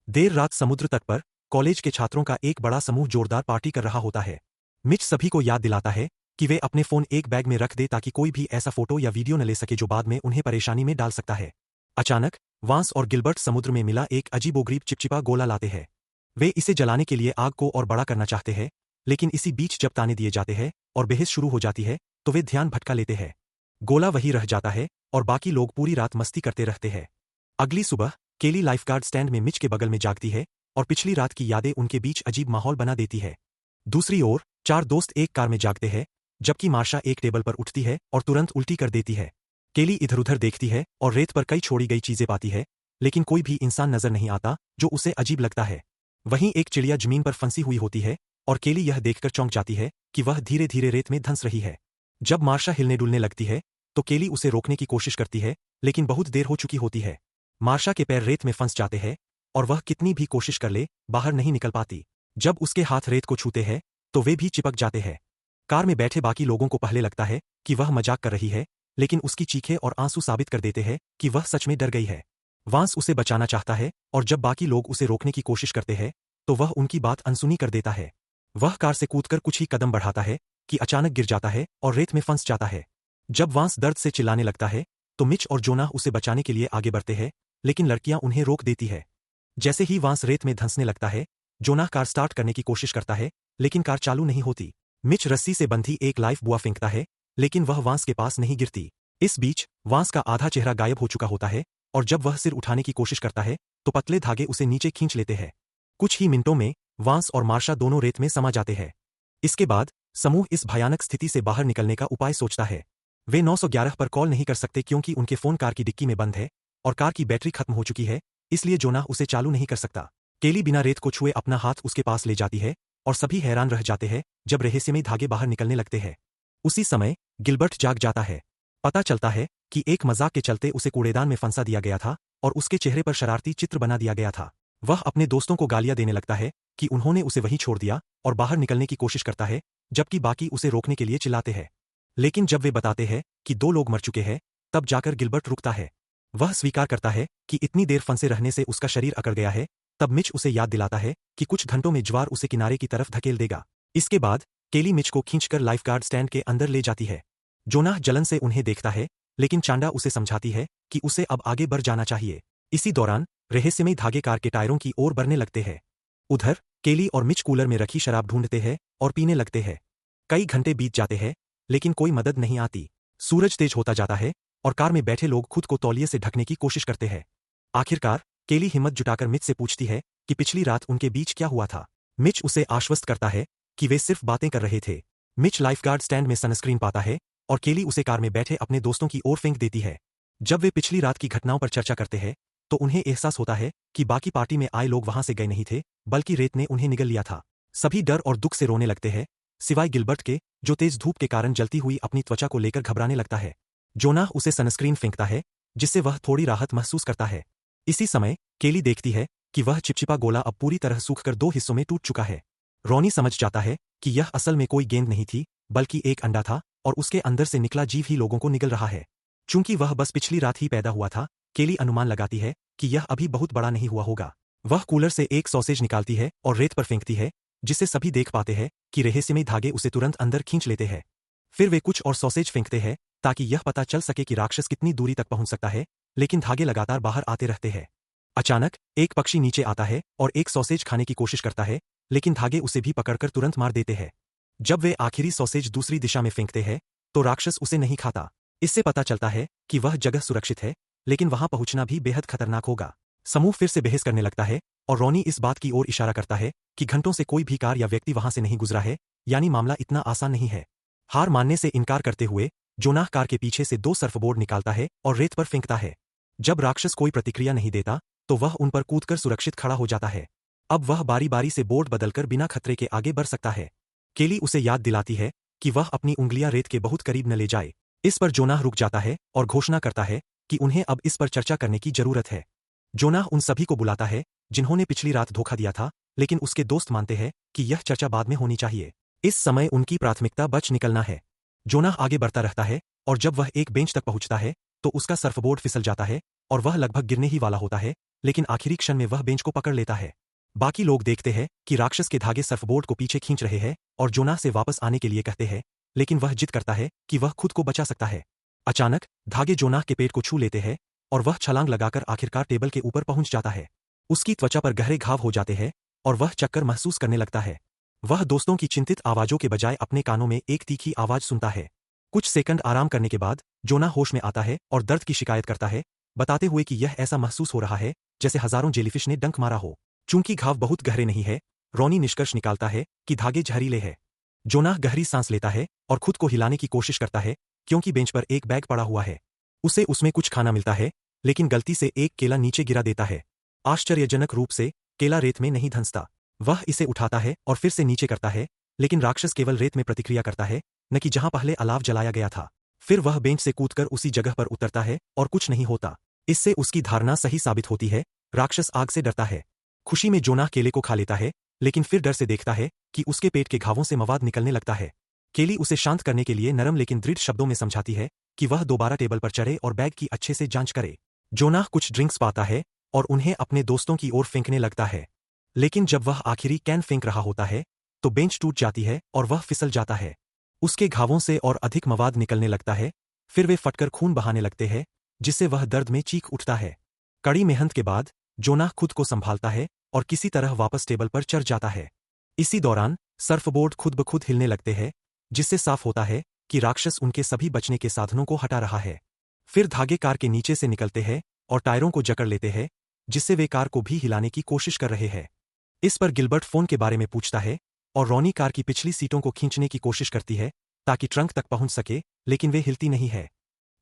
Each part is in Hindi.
देर रात समुद्र तट पर कॉलेज के छात्रों का एक बड़ा समूह जोरदार पार्टी कर रहा होता है। मिच सभी को याद दिलाता है कि वे अपने फोन एक बैग में रख दे ताकि कोई भी ऐसा फोटो या वीडियो न ले सके जो बाद में उन्हें परेशानी में डाल सकता है। अचानक वांस और गिलबर्ट समुद्र में मिला एक अजीबोगरीब चिपचिपा गोला लाते हैं। वे इसे जलाने के लिए आग को और बड़ा करना चाहते हैं, लेकिन इसी बीच जब ताने दिए जाते हैं और बहस शुरू हो जाती है तो वे ध्यान भटका लेते हैं। गोला वही रह जाता है और बाकी लोग पूरी रात मस्ती करते रहते हैं। अगली सुबह केली लाइफगार्ड स्टैंड में मिच के बगल में जागती है और पिछली रात की यादें उनके बीच अजीब माहौल बना देती है। दूसरी ओर चार दोस्त एक कार में जागते हैं, जबकि मार्शा एक टेबल पर उठती है और तुरंत उल्टी कर देती है। केली इधर उधर देखती है और रेत पर कई छोड़ी गई चीजें पाती है, लेकिन कोई भी इंसान नजर नहीं आता जो उसे अजीब लगता है। वहीं एक चिड़िया जमीन पर फंसी हुई होती है और केली यह देखकर चौंक जाती है कि वह धीरे धीरे रेत में धंस रही है। जब मार्शा हिलने डुलने लगती है तो केली उसे रोकने की कोशिश करती है, लेकिन बहुत देर हो चुकी होती है। मार्शा के पैर रेत में फंस जाते हैं और वह कितनी भी कोशिश कर ले बाहर नहीं निकल पाती। जब उसके हाथ रेत को छूते हैं तो वे भी चिपक जाते हैं। कार में बैठे बाकी लोगों को पहले लगता है कि वह मजाक कर रही है, लेकिन उसकी चीखें और आंसू साबित कर देते हैं कि वह सच में डर गई है। वांस उसे बचाना चाहता है और जब बाकी लोग उसे रोकने की कोशिश करते हैं तो वह उनकी बात अनसुनी कर देता है। वह कार से कूदकर कुछ ही कदम बढ़ाता है कि अचानक गिर जाता है और रेत में फंस जाता है। जब वांस दर्द से चिल्लाने लगता है तो मिच और जोनाह उसे बचाने के लिए आगे बढ़ते हैं, लेकिन लड़कियां उन्हें रोक देती है। जैसे ही वांस रेत में धंसने लगता है, जोनाह कार स्टार्ट करने की कोशिश करता है, लेकिन कार चालू नहीं होती। मिच रस्सी से बंधी एक लाइफ बुआ फेंकता है, लेकिन वह वांस के पास नहीं गिरती। इस बीच वांस का आधा चेहरा गायब हो चुका होता है और जब वह सिर उठाने की कोशिश करता है तो पतले धागे उसे नीचे खींच लेते हैं। कुछ ही मिनटों में वांस और मार्शा दोनों रेत में समा जाते हैं। इसके बाद समूह इस भयानक स्थिति से बाहर निकलने का उपाय सोचता है। वे 911 पर कॉल नहीं कर सकते क्योंकि उनके फोन कार की डिक्की में बंद है और कार की बैटरी खत्म हो चुकी है, इसलिए जोनाह उसे चालू नहीं कर सकता। केली बिना रेत को छुए अपना हाथ उसके पास ले जाती है और सभी हैरान रह जाते हैं जब रहस्यमयी धागे बाहर निकलने लगते हैं। उसी समय गिलबर्ट जाग जाता है। पता चलता है कि एक मजाक के चलते उसे कूड़ेदान में फंसा दिया गया था और उसके चेहरे पर शरारती चित्र बना दिया गया था। वह अपने दोस्तों को गालियां देने लगता है कि उन्होंने उसे वहीं छोड़ दिया और बाहर निकलने की कोशिश करता है, जबकि बाकी उसे रोकने के लिए चिल्लाते हैं। लेकिन जब वे बताते हैं कि 2 लोग मर चुके हैं, तब जाकर गिलबर्ट रुकता है। वह स्वीकार करता है कि इतनी देर फंसे रहने से उसका शरीर अकड़ गया है। तब मिच उसे याद दिलाता है कि कुछ घंटों में ज्वार उसे किनारे की तरफ धकेल देगा। इसके बाद केली मिच को खींचकर लाइफगार्ड स्टैंड के अंदर ले जाती है। जोनाह जलन से उन्हें देखता है, लेकिन चांडा उसे समझाती है कि उसे अब आगे बढ़ जाना चाहिए। इसी दौरान रहस्यमयी धागे कार के टायरों की ओर बढ़ने लगते हैं। उधर केली और मिच कूलर में रखी शराब ढूंढते हैं और पीने लगते हैं। कई घंटे बीत जाते हैं, लेकिन कोई मदद नहीं आती। सूरज तेज होता जाता है और कार में बैठे लोग खुद को तौलिए से ढकने की कोशिश करते हैं। आखिरकार केली हिम्मत जुटाकर मिच से पूछती है कि पिछली रात उनके बीच क्या हुआ था। मिच उसे आश्वस्त करता है कि वे सिर्फ बातें कर रहे थे। मिच लाइफगार्ड स्टैंड में सनस्क्रीन पाता है और केली उसे कार में बैठे अपने दोस्तों की ओर फेंक देती है। जब वे पिछली रात की घटनाओं पर चर्चा करते हैं तो उन्हें एहसास होता है कि बाकी पार्टी में आए लोग वहां से गए नहीं थे, बल्कि रेत ने उन्हें निगल लिया था। सभी डर और दुख से रोने लगते हैं, सिवाय गिलबर्ट के, जो तेज धूप के कारण जलती हुई अपनी त्वचा को लेकर घबराने लगता है। जोनाह उसे सनस्क्रीन फेंकता है, जिससे वह थोड़ी राहत महसूस करता है। इसी समय केली देखती है कि वह चिपचिपा गोला अब पूरी तरह सूखकर 2 हिस्सों में टूट चुका है। रॉनी समझ जाता है कि यह असल में कोई गेंद नहीं थी, बल्कि एक अंडा था और उसके अंदर से निकला जीव ही लोगों को निगल रहा है। चूंकि वह बस पिछली रात ही पैदा हुआ था, केली अनुमान लगाती है कि यह अभी बहुत बड़ा नहीं हुआ होगा। वह कूलर से एक सॉसेज निकालती है और रेत पर फेंकती है, जिससे सभी देख पाते हैं कि रहस्यमयी धागे उसे तुरंत अंदर खींच लेते हैं। फिर वे कुछ और सॉसेज फेंकते हैं ताकि यह पता चल सके कि राक्षस कितनी दूरी तक पहुंच सकता है, लेकिन धागे लगातार बाहर आते रहते हैं। अचानक एक पक्षी नीचे आता है और एक सॉसेज खाने की कोशिश करता है, लेकिन धागे उसे भी पकड़कर तुरंत मार देते हैं। जब वे आखिरी सॉसेज दूसरी दिशा में फेंकते हैं तो राक्षस उसे नहीं खाता। इससे पता चलता है कि वह जगह सुरक्षित है, लेकिन वहां पहुंचना भी बेहद खतरनाक होगा। समूह फिर से बहस करने लगता है और रॉनी इस बात की ओर इशारा करता है कि घंटों से कोई भी कार या व्यक्ति वहां से नहीं गुजरा है, यानी मामला इतना आसान नहीं है। हार मानने से इनकार करते हुए जोनाह कार के पीछे से 2 सर्फबोर्ड निकालता है और रेत पर फेंकता है। जब राक्षस कोई प्रतिक्रिया नहीं देता तो वह उन पर कूदकर सुरक्षित खड़ा हो जाता है। अब वह बारी बारी से बोर्ड बदलकर बिना खतरे के आगे बढ़ सकता है। केली उसे याद दिलाती है कि वह अपनी उंगलियां रेत के बहुत करीब न ले जाए। इस पर जोनाह रुक जाता है और घोषणा करता है कि उन्हें अब इस पर चर्चा करने की जरूरत है। जोनाह उन सभी को बुलाता है जिन्होंने पिछली रात धोखा दिया था, लेकिन उसके दोस्त मानते हैं कि यह चर्चा बाद में होनी चाहिए। इस समय उनकी प्राथमिकता बच निकलना है। जोनाह आगे बढ़ता रहता है और जब वह एक बेंच तक पहुंचता है तो उसका सर्फबोर्ड फिसल जाता है और वह लगभग गिरने ही वाला होता है लेकिन आखिरी क्षण में वह बेंच को पकड़ लेता है। बाकी लोग देखते हैं कि राक्षस के धागे सर्फबोर्ड को पीछे खींच रहे हैं और जोनाह से वापस आने के लिए कहते हैं, लेकिन वह जिद करता है कि वह खुद को बचा सकता है। अचानक धागे जोनाह के पेट को छू लेते हैं और वह छलांग लगाकर आखिरकार टेबल के ऊपर पहुंच जाता है। उसकी त्वचा पर गहरे घाव हो जाते हैं और वह चक्कर महसूस करने लगता है। वह दोस्तों की चिंतित आवाजों के बजाय अपने कानों में एक तीखी आवाज सुनता है। कुछ सेकंड आराम करने के बाद जोनाह होश में आता है और दर्द की शिकायत करता है, बताते हुए कि यह ऐसा महसूस हो रहा है जैसे हजारों जेलीफिश ने डंक मारा हो। चूंकि घाव बहुत गहरे नहीं है, रॉनी निष्कर्ष निकालता है कि धागे जहरीले हैं। जोनाह गहरी सांस लेता है और खुद को हिलाने की कोशिश करता है क्योंकि बेंच पर एक बैग पड़ा हुआ है। उसे उसमें कुछ खाना मिलता है, लेकिन गलती से एक केला नीचे गिरा देता है। आश्चर्यजनक रूप से केला रेत में नहीं धंसता। वह इसे उठाता है और फिर से नीचे करता है, लेकिन राक्षस केवल रेत में प्रतिक्रिया करता है, न कि जहां पहले अलाव जलाया गया था। फिर वह बेंच से कूदकर उसी जगह पर उतरता है और कुछ नहीं होता। इससे उसकी धारणा सही साबित होती है, राक्षस आग से डरता है। खुशी में जोनाह केले को खा लेता है, लेकिन फिर डर से देखता है कि उसके पेट के घावों से मवाद निकलने लगता है। केली उसे शांत करने के लिए नरम लेकिन दृढ़ शब्दों में समझाती है कि वह दोबारा टेबल पर चढ़े और बैग की अच्छे से जांच करे। जोनाह कुछ ड्रिंक्स पाता है और उन्हें अपने दोस्तों की ओर फेंकने लगता है, लेकिन जब वह आखिरी कैन फेंक रहा होता है तो बेंच टूट जाती है और वह फिसल जाता है। उसके घावों से और अधिक मवाद निकलने लगता है। फिर वे फटकर खून बहाने लगते हैं, जिससे वह दर्द में चीख उठता है। कड़ी मेहनत के बाद जोनाह खुद को संभालता है और किसी तरह वापस टेबल पर चढ़ जाता है। इसी दौरान सर्फबोर्ड खुद ब खुद हिलने लगते हैं, जिससे साफ होता है कि राक्षस उनके सभी बचने के साधनों को हटा रहा है। फिर धागे कार के नीचे से निकलते हैं और टायरों को जकड़ लेते हैं, जिससे वे कार को भी हिलाने की कोशिश कर रहे हैं। इस पर गिलबर्ट फोन के बारे में पूछता है और रॉनी कार की पिछली सीटों को खींचने की कोशिश करती है ताकि ट्रंक तक पहुंच सके, लेकिन वे हिलती नहीं है।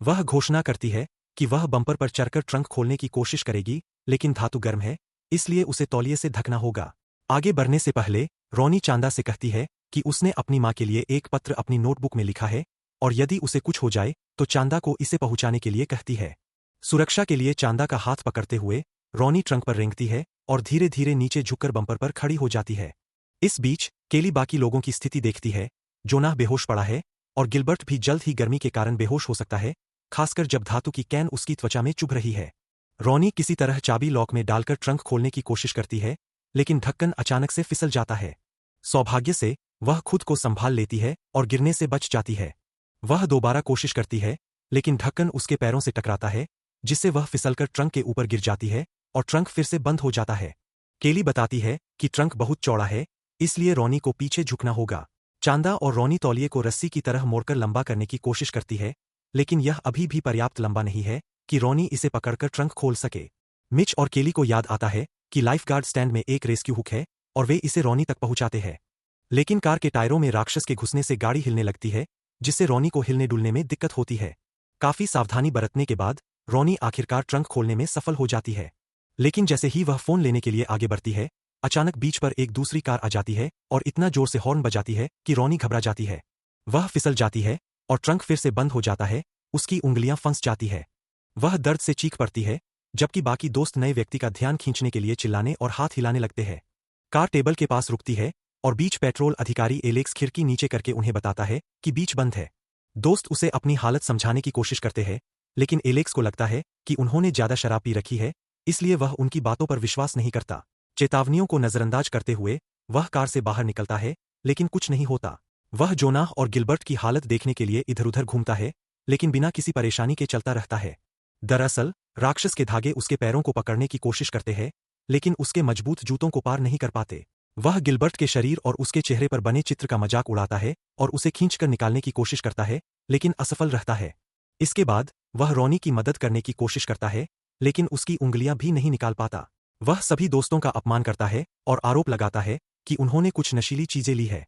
वह घोषणा करती है कि वह बम्पर पर चढ़कर ट्रंक खोलने की कोशिश करेगी, लेकिन धातु गर्म है, इसलिए उसे तौलिए से ढकना होगा। आगे बढ़ने से पहले रॉनी चांदा से कहती है कि उसने अपनी मां के लिए एक पत्र अपनी नोटबुक में लिखा है और यदि उसे कुछ हो जाए तो चांदा को इसे पहुंचाने के लिए कहती है। सुरक्षा के लिए चांदा का हाथ पकड़ते हुए रॉनी ट्रंक पर रेंगती है और धीरे धीरे नीचे झुककर बम्पर पर खड़ी हो जाती है। इस बीच केली बाकी लोगों की स्थिति देखती है। जोनाह बेहोश पड़ा है और गिलबर्ट भी जल्द ही गर्मी के कारण बेहोश हो सकता है, खासकर जब धातु की कैन उसकी त्वचा में चुभ रही है। रॉनी किसी तरह चाबी लॉक में डालकर ट्रंक खोलने की कोशिश करती है, लेकिन ढक्कन अचानक से फिसल जाता है। सौभाग्य से वह खुद को संभाल लेती है और गिरने से बच जाती है। वह दोबारा कोशिश करती है, लेकिन ढक्कन उसके पैरों से टकराता है, जिससे वह फिसलकर ट्रंक के ऊपर गिर जाती है और ट्रंक फिर से बंद हो जाता है। केली बताती है कि ट्रंक बहुत चौड़ा है, इसलिए रॉनी को पीछे झुकना होगा। चांदा और रॉनी तौलिए को रस्सी की तरह मोड़कर लंबा करने की कोशिश करती है, लेकिन यह अभी भी पर्याप्त लंबा नहीं है कि रॉनी इसे पकड़कर ट्रंक खोल सके। मिच और केली को याद आता है कि लाइफगार्ड स्टैंड में एक रेस्क्यू हुक है और वे इसे रॉनी तक पहुंचाते हैं। लेकिन कार के टायरों में राक्षस के घुसने से गाड़ी हिलने लगती है, जिससे रॉनी को हिलने डुलने में दिक्कत होती है। काफी सावधानी बरतने के बाद रॉनी आखिरकार ट्रंक खोलने में सफल हो जाती है। लेकिन जैसे ही वह फोन लेने के लिए आगे बढ़ती है, अचानक बीच पर एक दूसरी कार आ जाती है और इतना जोर से हॉर्न बजाती है कि रॉनी घबरा जाती है। वह फिसल जाती है और ट्रंक फिर से बंद हो जाता है, उसकी उंगलियां फंस जाती है। वह दर्द से चीख पड़ती है, जबकि बाकी दोस्त नए व्यक्ति का ध्यान खींचने के लिए चिल्लाने और हाथ हिलाने लगते हैं। कार टेबल के पास रुकती है और बीच पेट्रोल अधिकारी एलेक्स खिड़की नीचे करके उन्हें बताता है कि बीच बंद है। दोस्त उसे अपनी हालत समझाने की कोशिश करते हैं, लेकिन एलेक्स को लगता है कि उन्होंने ज्यादा शराब पी रखी है, इसलिए वह उनकी बातों पर विश्वास नहीं करता। चेतावनियों को नजरअंदाज करते हुए वह कार से बाहर निकलता है, लेकिन कुछ नहीं होता। वह जोनाह और गिलबर्ट की हालत देखने के लिए इधर उधर घूमता है, लेकिन बिना किसी परेशानी के चलता रहता है। दरअसल राक्षस के धागे उसके पैरों को पकड़ने की कोशिश करते हैं, लेकिन उसके मजबूत जूतों को पार नहीं कर पाते। वह गिलबर्ट के शरीर और उसके चेहरे पर बने चित्र का मजाक उड़ाता है और उसे खींचकर निकालने की कोशिश करता है, लेकिन असफल रहता है। इसके बाद वह रॉनी की मदद करने की कोशिश करता है, लेकिन उसकी उंगलियां भी नहीं निकाल पाता। वह सभी दोस्तों का अपमान करता है और आरोप लगाता है कि उन्होंने कुछ नशीली चीजें ली है।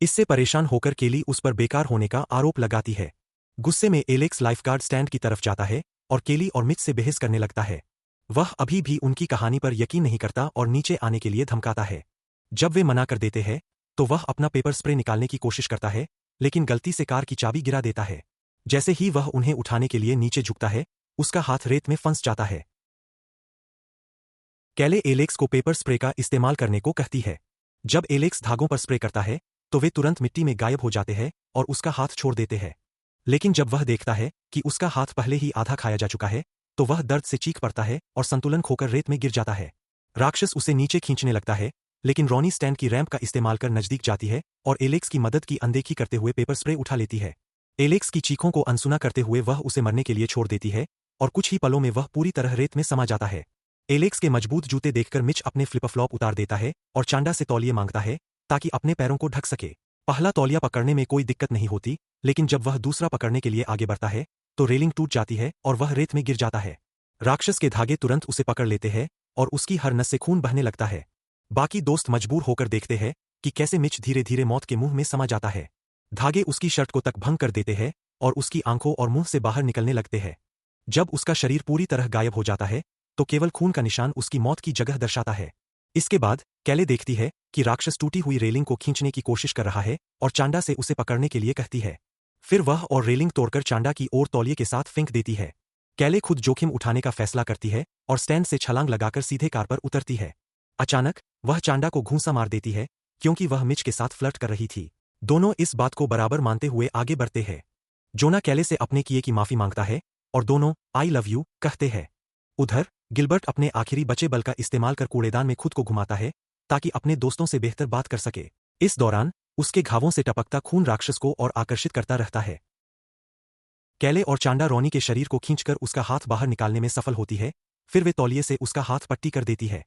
इससे परेशान होकर केली उस पर बेकार होने का आरोप लगाती है। गुस्से में एलेक्स लाइफगार्ड स्टैंड की तरफ जाता है और केली और मिच से बहस करने लगता है। वह अभी भी उनकी कहानी पर यकीन नहीं करता और नीचे आने के लिए धमकाता है। जब वे मना कर देते हैं तो वह अपना पेपर स्प्रे निकालने की कोशिश करता है, लेकिन गलती से कार की चाबी गिरा देता है। जैसे ही वह उन्हें उठाने के लिए नीचे झुकता है, उसका हाथ रेत में फंस जाता है। कैले एलेक्स को पेपर स्प्रे का इस्तेमाल करने को कहती है। जब एलेक्स धागों पर स्प्रे करता है तो वे तुरंत मिट्टी में गायब हो जाते हैं और उसका हाथ छोड़ देते हैं। लेकिन जब वह देखता है कि उसका हाथ पहले ही आधा खाया जा चुका है, तो वह दर्द से चीख पड़ता है और संतुलन खोकर रेत में गिर जाता है। राक्षस उसे नीचे खींचने लगता है, लेकिन रॉनी स्टैंड की रैंप का इस्तेमाल कर नजदीक जाती है और एलेक्स की मदद की अनदेखी करते हुए पेपर स्प्रे उठा लेती है। एलेक्स की चीखों को अनसुना करते हुए वह उसे मरने के लिए छोड़ देती है और कुछ ही पलों में वह पूरी तरह रेत में समा जाता है। एलेक्स के मजबूत जूते देखकर मिच अपने फ्लिप-फ्लॉप उतार देता है और चांडा से तौलिए मांगता है ताकि अपने पैरों को ढक सके। पहला तौलिया पकड़ने में कोई दिक्कत नहीं होती, लेकिन जब वह दूसरा पकड़ने के लिए आगे बढ़ता है तो रेलिंग टूट जाती है और वह रेत में गिर जाता है। राक्षस के धागे तुरंत उसे पकड़ लेते हैं और उसकी हर नस से खून बहने लगता है। बाकी दोस्त मजबूर होकर देखते हैं कि कैसे मिच धीरे धीरे मौत के मुंह में समा जाता है। धागे उसकी शर्ट को तक भंग कर देते हैं और उसकी आंखों और मुंह से बाहर निकलने लगते हैं। जब उसका शरीर पूरी तरह गायब हो जाता है तो केवल खून का निशान उसकी मौत की जगह दर्शाता है। इसके बाद कैले देखती है कि राक्षस टूटी हुई रेलिंग को खींचने की कोशिश कर रहा है और चांडा से उसे पकड़ने के लिए कहती है। फिर वह और रेलिंग तोड़कर चांडा की ओर तौलिए के साथ फेंक देती है। कैले खुद जोखिम उठाने का फैसला करती है और स्टैंड से छलांग लगाकर सीधे कार पर उतरती है। अचानक वह चांडा को घूंसा मार देती है क्योंकि वह मिच के साथ फ्लर्ट कर रही थी। दोनों इस बात को बराबर मानते हुए आगे बढ़ते हैं। जोना कैले से अपने किए की माफी मांगता है और दोनों आई लव यू कहते हैं। उधर गिलबर्ट अपने आखिरी बचे बल का इस्तेमाल कर कूड़ेदान में खुद को घुमाता है ताकि अपने दोस्तों से बेहतर बात कर सके। इस दौरान उसके घावों से टपकता खून राक्षस को और आकर्षित करता रहता है। कैले और चांडा रॉनी के शरीर को खींचकर उसका हाथ बाहर निकालने में सफल होती है। फिर वे तौलिए से उसका हाथ पट्टी कर देती है।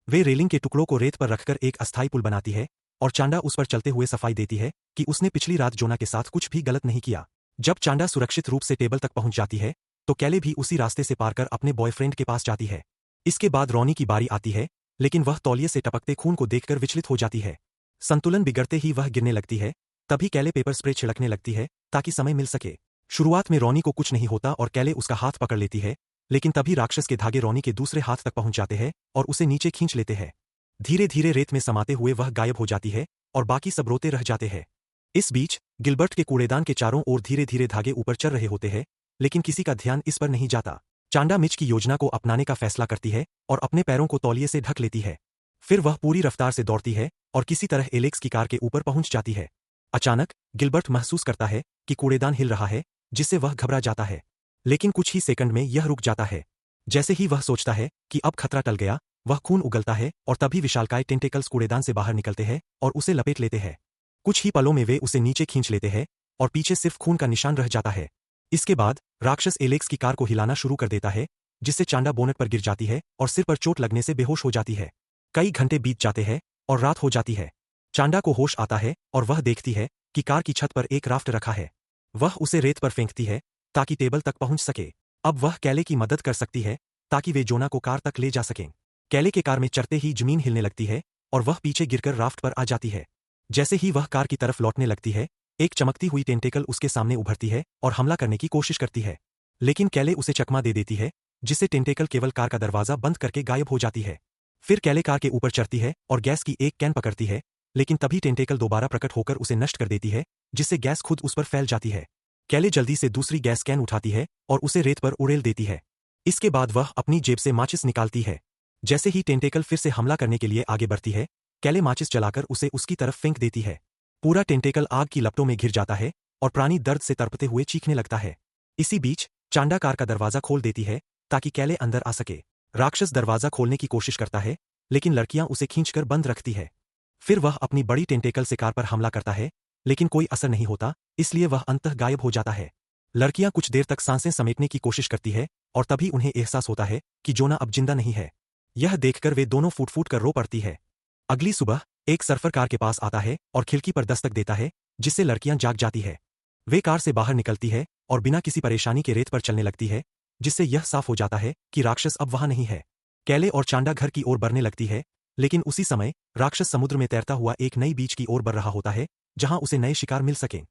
वे रेलिंग के टुकड़ों को रेत पर रखकर एक अस्थायी पुल बनाती है और चांडा उस पर चलते हुए सफाई देती है कि उसने पिछली रात जोना के साथ कुछ भी गलत नहीं किया। जब चांडा सुरक्षित रूप से टेबल तक पहुंच जाती है तो कैले भी उसी रास्ते से पार कर अपने बॉयफ्रेंड के पास जाती है। इसके बाद रॉनी की बारी आती है, लेकिन वह तौलिए से टपकते खून को देखकर विचलित हो जाती है। संतुलन बिगड़ते ही वह गिरने लगती है। तभी कैले पेपर स्प्रे छिड़कने लगती है ताकि समय मिल सके। शुरुआत में रॉनी को कुछ नहीं होता और कैले उसका हाथ पकड़ लेती है, लेकिन तभी राक्षस के धागे रॉनी के दूसरे हाथ तक पहुंच जाते हैं और उसे नीचे खींच लेते हैं। धीरे धीरे रेत में समाते हुए वह गायब हो जाती है और बाकी सब रोते रह जाते हैं। इस बीच गिलबर्ट के कूड़ेदान के चारों ओर धीरे धीरे धागे ऊपर चढ़ रहे होते हैं, लेकिन किसी का ध्यान इस पर नहीं जाता। चांडा मिच की योजना को अपनाने का फैसला करती है और अपने पैरों को तौलिए से ढक लेती है। फिर वह पूरी रफ्तार से दौड़ती है और किसी तरह एलेक्स की कार के ऊपर पहुंच जाती है। अचानक गिलबर्ट महसूस करता है कि कूड़ेदान हिल रहा है, जिससे वह घबरा जाता है। लेकिन कुछ ही सेकंड में यह रुक जाता है। जैसे ही वह सोचता है कि अब खतरा टल गया, वह खून उगलता है और तभी विशालकाय टेंटेकल्स कूड़ेदान से बाहर निकलते हैं और उसे लपेट लेते हैं। कुछ ही पलों में वे उसे नीचे खींच लेते हैं और पीछे सिर्फ खून का निशान रह जाता है। इसके बाद राक्षस एलेक्स की कार को हिलाना शुरू कर देता है, जिससे चांडा बोनट पर गिर जाती है और सिर पर चोट लगने से बेहोश हो जाती है। कई घंटे बीत जाते हैं और रात हो जाती है। चांडा को होश आता है और वह देखती है कि कार की छत पर एक राफ्ट रखा है। वह उसे रेत पर फेंकती है ताकि टेबल तक पहुंच सके। अब वह कैले की मदद कर सकती है ताकि वे जोना को कार तक ले जा सकें। कैले के कार में चढ़ते ही जमीन हिलने लगती है और वह पीछे गिरकर राफ्ट पर आ जाती है। जैसे ही वह कार की तरफ लौटने लगती है, एक चमकती हुई टेंटेकल उसके सामने उभरती है और हमला करने की कोशिश करती है, लेकिन कैले उसे चकमा दे देती है, जिससे टेंटेकल केवल कार का दरवाजा बंद करके गायब हो जाती है। फिर कैले कार के ऊपर चढ़ती है और गैस की एक कैन पकड़ती है, लेकिन तभी टेंटेकल दोबारा प्रकट होकर उसे नष्ट कर देती है, जिससे गैस खुद उस पर फैल जाती है। कैले जल्दी से दूसरी गैस कैन उठाती है और उसे रेत पर उड़ेल देती है। इसके बाद वह अपनी जेब से माचिस निकालती है। जैसे ही टेंटेकल फिर से हमला करने के लिए आगे बढ़ती है, कैले माचिस जलाकर उसे उसकी तरफ फेंक देती है। पूरा टेंटेकल आग की लपटों में घिर जाता है और प्राणी दर्द से तड़पते हुए चीखने लगता है। इसी बीच चांडा कार का दरवाजा खोल देती है ताकि कैले अंदर आ सके। राक्षस दरवाजा खोलने की कोशिश करता है, लेकिन लड़कियां उसे खींचकर बंद रखती है। फिर वह अपनी बड़ी टेंटेकल से कार पर हमला करता है, लेकिन कोई असर नहीं होता, इसलिए वह अंततः गायब हो जाता है। लड़कियां कुछ देर तक सांसें समेटने की कोशिश करती है और तभी उन्हें एहसास होता है कि जोना अब जिंदा नहीं है। यह देखकर वे दोनों फूट फूट कर रो पड़ती है। अगली सुबह एक सर्फर कार के पास आता है और खिड़की पर दस्तक देता है, जिससे लड़कियां जाग जाती है। वे कार से बाहर निकलती है और बिना किसी परेशानी के रेत पर चलने लगती है, जिससे यह साफ हो जाता है कि राक्षस अब वहां नहीं है। कैले और चांडा घर की ओर बढ़ने लगती है, लेकिन उसी समय राक्षस समुद्र में तैरता हुआ एक नई बीच की ओर बढ़ रहा होता है, जहां उसे नए शिकार मिल सकें।